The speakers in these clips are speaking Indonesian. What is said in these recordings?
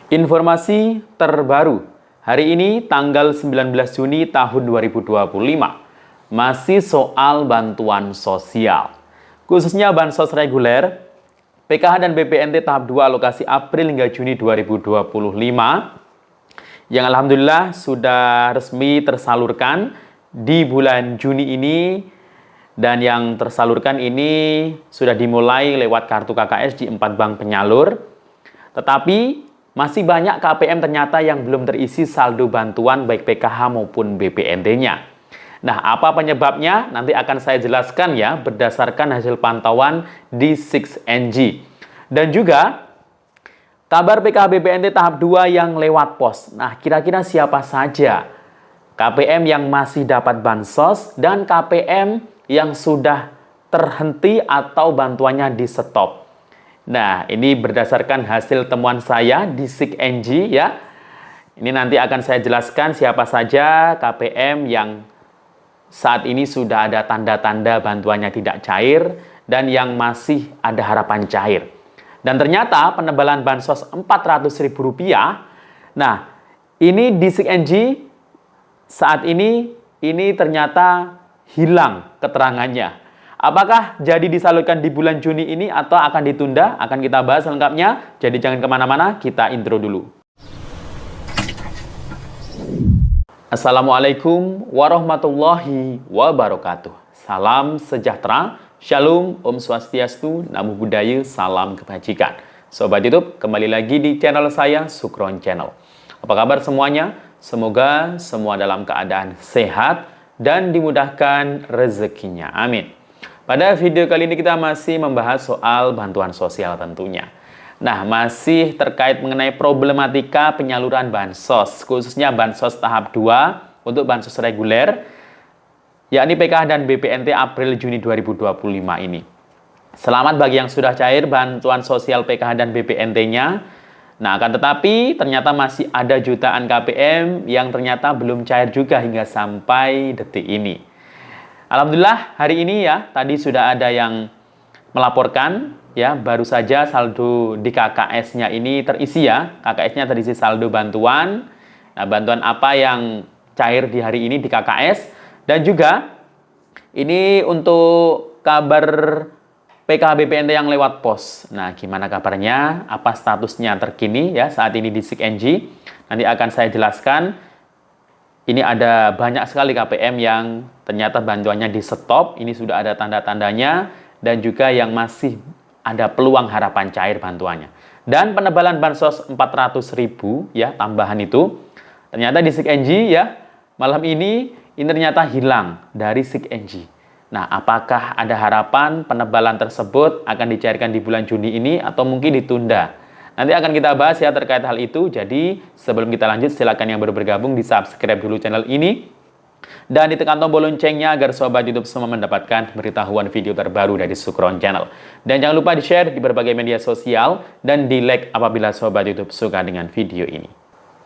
Informasi terbaru hari ini tanggal 19 Juni tahun 2025 masih soal bantuan sosial. Khususnya bansos reguler, PKH dan BPNT tahap 2 alokasi April hingga Juni 2025 yang alhamdulillah sudah resmi tersalurkan di bulan Juni ini, dan yang tersalurkan ini sudah dimulai lewat kartu KKS di 4 bank penyalur. Tetapi masih banyak KPM ternyata yang belum terisi saldo bantuan baik PKH maupun BPNT-nya. Nah, apa penyebabnya? Nanti akan saya jelaskan ya berdasarkan hasil pantauan di 6NG. Dan juga kabar PKH BPNT tahap 2 yang lewat pos. Nah, kira-kira siapa saja KPM yang masih dapat bansos dan KPM yang sudah terhenti atau bantuannya di stop. Nah, ini berdasarkan hasil temuan saya di 6NG ya. Ini nanti akan saya jelaskan siapa saja KPM yang saat ini sudah ada tanda-tanda bantuannya tidak cair dan yang masih ada harapan cair. Dan ternyata penebalan bansos Rp400.000. Nah, ini di 6NG saat ini ternyata hilang keterangannya. Apakah jadi disalurkan di bulan Juni ini atau akan ditunda? Akan kita bahas lengkapnya. Jadi jangan kemana-mana, kita intro dulu. Assalamualaikum warahmatullahi wabarakatuh. Salam sejahtera, shalom, om swastiastu, namo buddhaya, salam kebajikan. Sobat YouTube, kembali lagi di channel saya, Sukron Channel. Apa kabar semuanya? Semoga semua dalam keadaan sehat dan dimudahkan rezekinya. Amin. Pada video kali ini kita masih membahas soal bantuan sosial tentunya. Nah, masih terkait mengenai problematika penyaluran bansos, khususnya bansos tahap 2 untuk bansos reguler, yakni PKH dan BPNT April-Juni 2025 ini. Selamat bagi yang sudah cair bantuan sosial PKH dan BPNT-nya. Nah, akan tetapi ternyata masih ada jutaan KPM yang ternyata belum cair juga hingga sampai detik ini. Alhamdulillah hari ini ya, tadi sudah ada yang melaporkan ya, baru saja saldo di KKS-nya ini terisi ya. KKS-nya terisi saldo bantuan. Nah, bantuan apa yang cair di hari ini di KKS, dan juga ini untuk kabar PKH BPNT yang lewat pos. Nah, gimana kabarnya? Apa statusnya terkini ya saat ini di 6NG? Nanti akan saya jelaskan. Ini ada banyak sekali KPM yang ternyata bantuannya di stop. Ini sudah ada tanda-tandanya, dan juga yang masih ada peluang harapan cair bantuannya. Dan penebalan bansos 400.000 ya, tambahan itu ternyata di 6NG ya, malam ini ternyata hilang dari 6NG. Nah, apakah ada harapan penebalan tersebut akan dicairkan di bulan Juni ini atau mungkin ditunda? Nanti akan kita bahas ya terkait hal itu. Jadi sebelum kita lanjut, silakan yang baru bergabung di subscribe dulu channel ini dan ditekan tombol loncengnya agar sobat YouTube semua mendapatkan pemberitahuan video terbaru dari Sukron Channel. Dan jangan lupa di-share di berbagai media sosial dan di-like apabila sobat YouTube suka dengan video ini.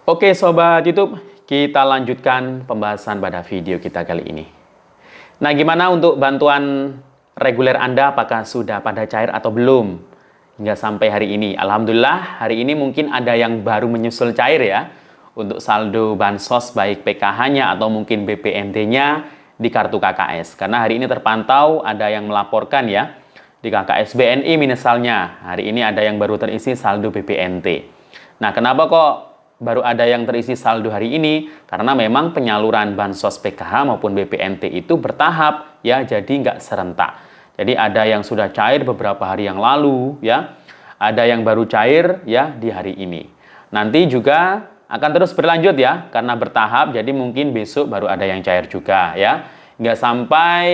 Oke sobat YouTube, kita lanjutkan pembahasan pada video kita kali ini. Nah, gimana untuk bantuan reguler Anda, apakah sudah pada cair atau belum? Hingga sampai hari ini, alhamdulillah hari ini mungkin ada yang baru menyusul cair ya untuk saldo bansos baik PKH-nya atau mungkin BPNT-nya di kartu KKS. Karena hari ini terpantau ada yang melaporkan ya di KKS BNI misalnya, hari ini ada yang baru terisi saldo BPNT. Nah, kenapa kok baru ada yang terisi saldo hari ini? Karena memang penyaluran bansos PKH maupun BPNT itu bertahap ya, jadi nggak serentak. Jadi ada yang sudah cair beberapa hari yang lalu ya, ada yang baru cair ya di hari ini. Nanti juga akan terus berlanjut ya, karena bertahap, jadi mungkin besok baru ada yang cair juga ya. Nggak sampai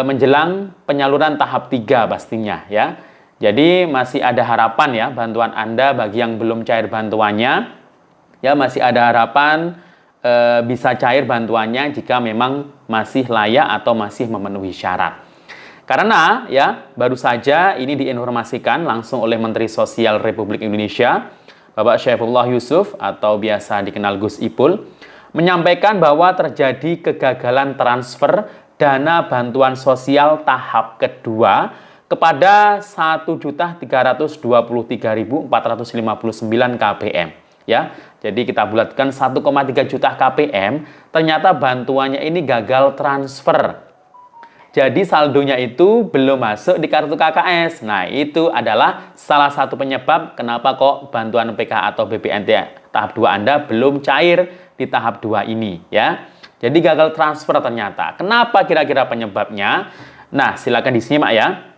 menjelang penyaluran tahap 3 pastinya ya. Jadi masih ada harapan ya bantuan Anda bagi yang belum cair bantuannya ya, masih ada harapan bisa cair bantuannya jika memang masih layak atau masih memenuhi syarat. Karena ya baru saja ini diinformasikan langsung oleh Menteri Sosial Republik Indonesia, Bapak Syaifullah Yusuf atau biasa dikenal Gus Ipul, menyampaikan bahwa terjadi kegagalan transfer dana bantuan sosial tahap kedua kepada 1.323.459 kpm. Ya, jadi kita bulatkan 1,3 juta kpm, ternyata bantuannya ini gagal transfer. Jadi saldonya itu belum masuk di kartu KKS. Nah, itu adalah salah satu penyebab kenapa kok bantuan PKH atau BPNT tahap 2 Anda belum cair di tahap 2 ini, ya. Jadi gagal transfer ternyata. Kenapa kira-kira penyebabnya? Nah, silakan disimak ya.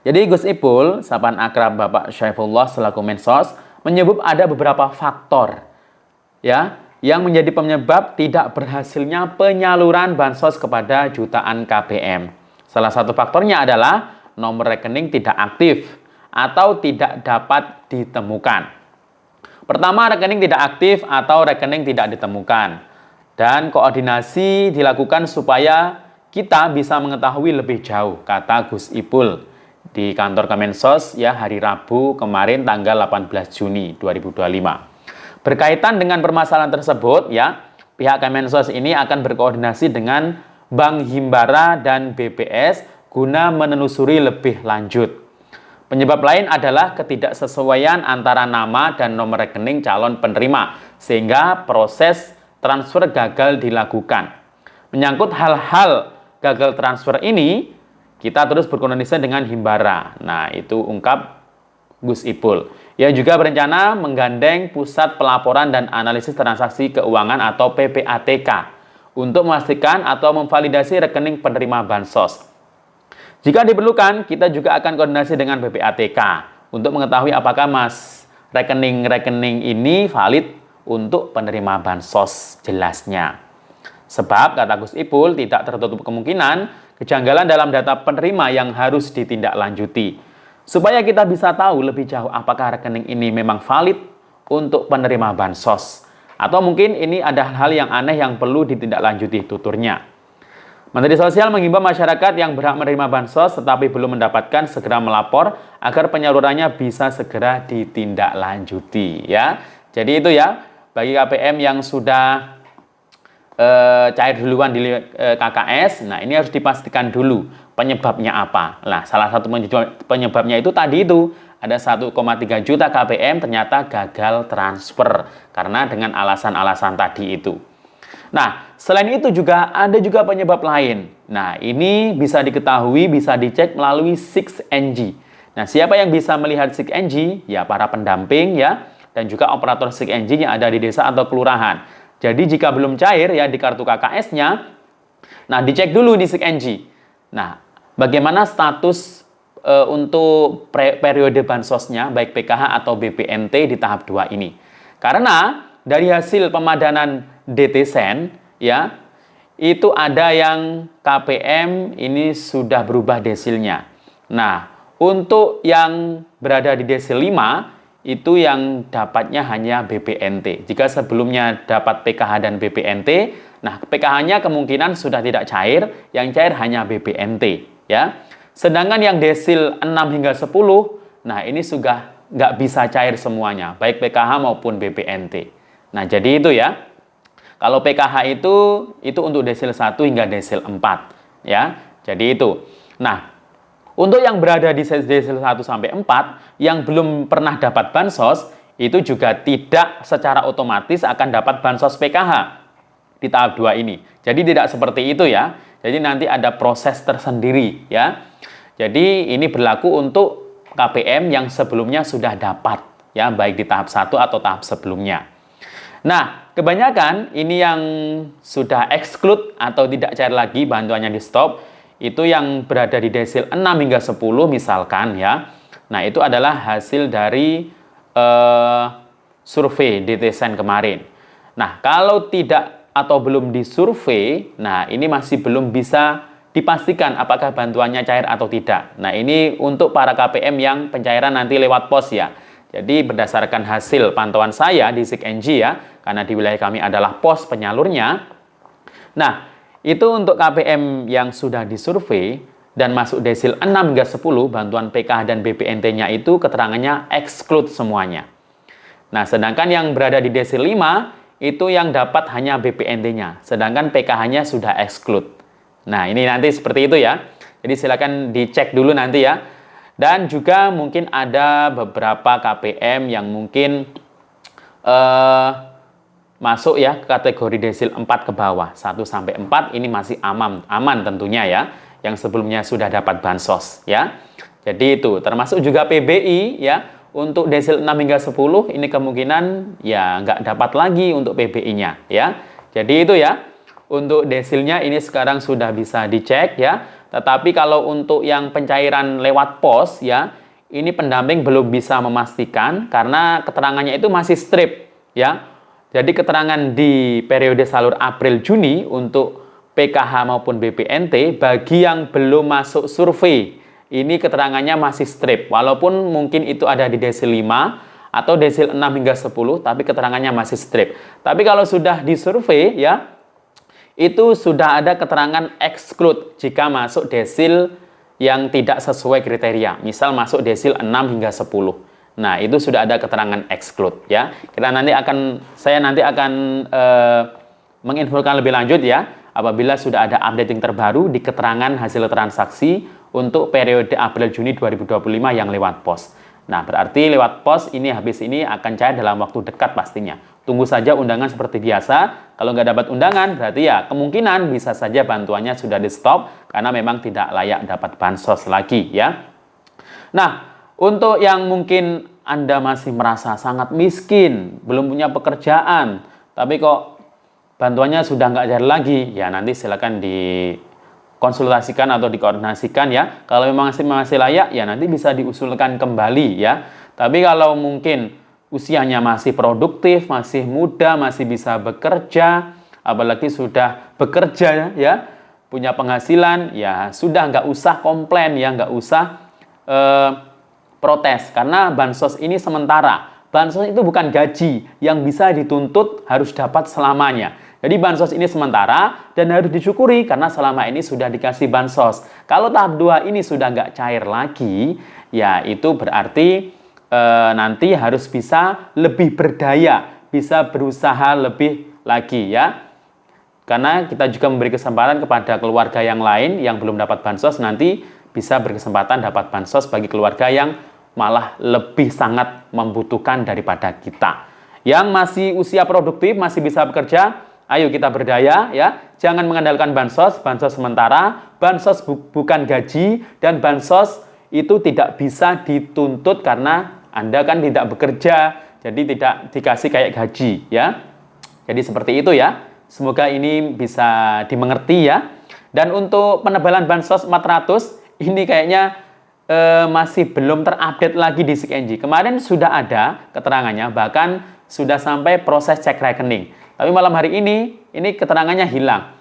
Jadi Gus Ipul, sapaan akrab Bapak Syaifullah selaku Mensos, menyebut ada beberapa faktor ya yang menjadi penyebab tidak berhasilnya penyaluran bansos kepada jutaan KPM. Salah satu faktornya adalah nomor rekening tidak aktif atau tidak dapat ditemukan. Pertama, rekening tidak aktif atau rekening tidak ditemukan. Dan koordinasi dilakukan supaya kita bisa mengetahui lebih jauh, kata Gus Ipul di kantor Kemensos ya hari Rabu kemarin tanggal 18 Juni 2025. Berkaitan dengan permasalahan tersebut ya, pihak Kemensos ini akan berkoordinasi dengan Bank Himbara dan BPS guna menelusuri lebih lanjut. Penyebab lain adalah ketidaksesuaian antara nama dan nomor rekening calon penerima sehingga proses transfer gagal dilakukan. Menyangkut hal-hal gagal transfer ini, kita terus berkoordinasi dengan Himbara. Nah, itu ungkap Gus Ipul. Ia juga berencana menggandeng Pusat Pelaporan dan Analisis Transaksi Keuangan atau PPATK untuk memastikan atau memvalidasi rekening penerima bansos. Jika diperlukan, kita juga akan koordinasi dengan PPATK untuk mengetahui apakah rekening-rekening ini valid untuk penerima bansos jelasnya. Sebab, kata Gus Ipul, tidak tertutup kemungkinan kejanggalan dalam data penerima yang harus ditindaklanjuti. Supaya kita bisa tahu lebih jauh apakah rekening ini memang valid untuk penerima bansos. Atau mungkin ini ada hal yang aneh yang perlu ditindaklanjuti, tuturnya. Menteri Sosial menghimbau masyarakat yang berhak menerima bansos tetapi belum mendapatkan segera melapor agar penyalurannya bisa segera ditindaklanjuti. Ya, jadi itu ya, bagi KPM yang sudah cair duluan di KKS, nah ini harus dipastikan dulu penyebabnya apa. Nah, salah satu penyebabnya itu tadi itu ada 1,3 juta KPM ternyata gagal transfer karena dengan alasan-alasan tadi itu. Nah, selain itu juga ada juga penyebab lain. Nah, ini bisa diketahui, bisa dicek melalui 6NG. Nah, siapa yang bisa melihat 6NG? Ya, para pendamping ya, dan juga operator 6NG yang ada di desa atau kelurahan. Jadi jika belum cair ya di kartu KKS-nya, nah dicek dulu di 6NG. Nah, bagaimana status untuk periode bansosnya baik PKH atau BPNT di tahap 2 ini? Karena dari hasil pemadanan DTSEN ya, itu ada yang KPM ini sudah berubah desilnya. Nah, untuk yang berada di desil 5 itu yang dapatnya hanya BPNT. Jika sebelumnya dapat PKH dan BPNT, nah PKH-nya kemungkinan sudah tidak cair, yang cair hanya BPNT. Ya. Sedangkan yang desil 6 hingga 10, nah ini sudah nggak bisa cair semuanya, baik PKH maupun BPNT. Nah jadi itu ya, kalau PKH itu untuk desil 1 hingga desil 4. Ya, jadi itu. Nah, untuk yang berada di desil 1 sampai 4 yang belum pernah dapat bansos, itu juga tidak secara otomatis akan dapat bansos PKH di tahap 2 ini. Jadi tidak seperti itu ya. Jadi nanti ada proses tersendiri ya. Jadi ini berlaku untuk KPM yang sebelumnya sudah dapat ya, baik di tahap 1 atau tahap sebelumnya. Nah, kebanyakan ini yang sudah exclude atau tidak cair lagi bantuannya di stop, itu yang berada di desil 6 hingga 10 misalkan ya. Nah, itu adalah hasil dari survei DTSEN kemarin. Nah, kalau tidak atau belum disurvei, nah ini masih belum bisa dipastikan apakah bantuannya cair atau tidak. Nah, ini untuk para KPM yang pencairan nanti lewat pos ya. Jadi berdasarkan hasil pantauan saya di 6NG ya, karena di wilayah kami adalah pos penyalurnya. Nah, itu untuk KPM yang sudah disurvei dan masuk desil 6 hingga 10, bantuan PKH dan BPNT-nya itu keterangannya exclude semuanya. Nah, sedangkan yang berada di desil 5, itu yang dapat hanya BPNT-nya, sedangkan PKH-nya sudah exclude. Nah, ini nanti seperti itu ya. Jadi silakan dicek dulu nanti ya. Dan juga mungkin ada beberapa KPM yang mungkin masuk ya kategori desil 4 ke bawah. 1 sampai 4 ini masih aman tentunya ya, yang sebelumnya sudah dapat bansos ya. Jadi itu termasuk juga PBI ya. Untuk desil 6 hingga 10 ini kemungkinan ya nggak dapat lagi untuk PBI-nya ya. Jadi itu ya. Untuk desilnya ini sekarang sudah bisa dicek ya. Tetapi kalau untuk yang pencairan lewat pos ya, ini pendamping belum bisa memastikan karena keterangannya itu masih strip ya. Jadi keterangan di periode salur April-Juni untuk PKH maupun BPNT bagi yang belum masuk survei, ini keterangannya masih strip. Walaupun mungkin itu ada di desil 5 atau desil 6 hingga 10, tapi keterangannya masih strip. Tapi kalau sudah disurvei ya, itu sudah ada keterangan exclude jika masuk desil yang tidak sesuai kriteria. Misal masuk desil 6 hingga 10. Nah, itu sudah ada keterangan exclude ya. Saya nanti akan menginfokan lebih lanjut ya apabila sudah ada updating terbaru di keterangan hasil transaksi untuk periode April-Juni 2025 yang lewat pos. Nah, berarti lewat pos ini habis ini akan cair dalam waktu dekat pastinya. Tunggu saja undangan seperti biasa. Kalau nggak dapat undangan, berarti ya kemungkinan bisa saja bantuannya sudah di stop karena memang tidak layak dapat bansos lagi ya. Nah, untuk yang mungkin Anda masih merasa sangat miskin, belum punya pekerjaan, tapi kok bantuannya sudah nggak cair lagi, ya nanti silakan dikonsultasikan atau dikoordinasikan ya. Kalau memang masih layak, ya nanti bisa diusulkan kembali ya. Tapi kalau mungkin usianya masih produktif, masih muda, masih bisa bekerja, apalagi sudah bekerja ya, punya penghasilan, ya sudah nggak usah komplain ya, nggak usah protes, karena bansos ini sementara. Bansos itu bukan gaji yang bisa dituntut harus dapat selamanya. Jadi bansos ini sementara dan harus disyukuri karena selama ini sudah dikasih bansos. Kalau tahap 2 ini sudah nggak cair lagi, ya itu berarti nanti harus bisa lebih berdaya, bisa berusaha lebih lagi ya. Karena kita juga memberi kesempatan kepada keluarga yang lain yang belum dapat bansos, nanti bisa berkesempatan dapat bansos bagi keluarga yang malah lebih sangat membutuhkan daripada kita. Yang masih usia produktif, masih bisa bekerja, ayo kita berdaya ya. Jangan mengandalkan bansos, bansos sementara, bansos bukan gaji, dan bansos itu tidak bisa dituntut karena Anda kan tidak bekerja, jadi tidak dikasih kayak gaji ya. Jadi seperti itu ya. Semoga ini bisa dimengerti ya. Dan untuk penebalan bansos 400, ini kayaknya masih belum terupdate lagi di SIKNJ. Kemarin sudah ada keterangannya, bahkan sudah sampai proses cek rekening. Tapi malam hari ini keterangannya hilang.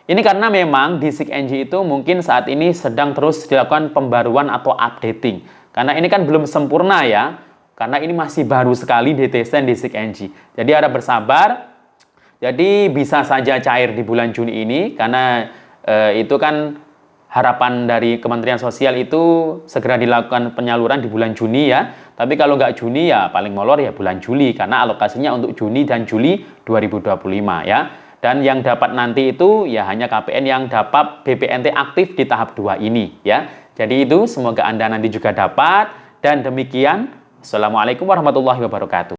Ini karena memang di SIKNJ itu mungkin saat ini sedang terus dilakukan pembaruan atau updating. Karena ini kan belum sempurna ya, karena ini masih baru sekali didesain di SIKNJ. Jadi harap bersabar. Jadi bisa saja cair di bulan Juni ini, karena itu kan harapan dari Kementerian Sosial itu segera dilakukan penyaluran di bulan Juni ya. Tapi kalau nggak Juni ya paling molor ya bulan Juli, karena alokasinya untuk Juni dan Juli 2025 ya. Dan yang dapat nanti itu ya hanya KPN yang dapat BPNT aktif di tahap 2 ini ya. Jadi itu semoga Anda nanti juga dapat. Dan demikian, Assalamualaikum warahmatullahi wabarakatuh.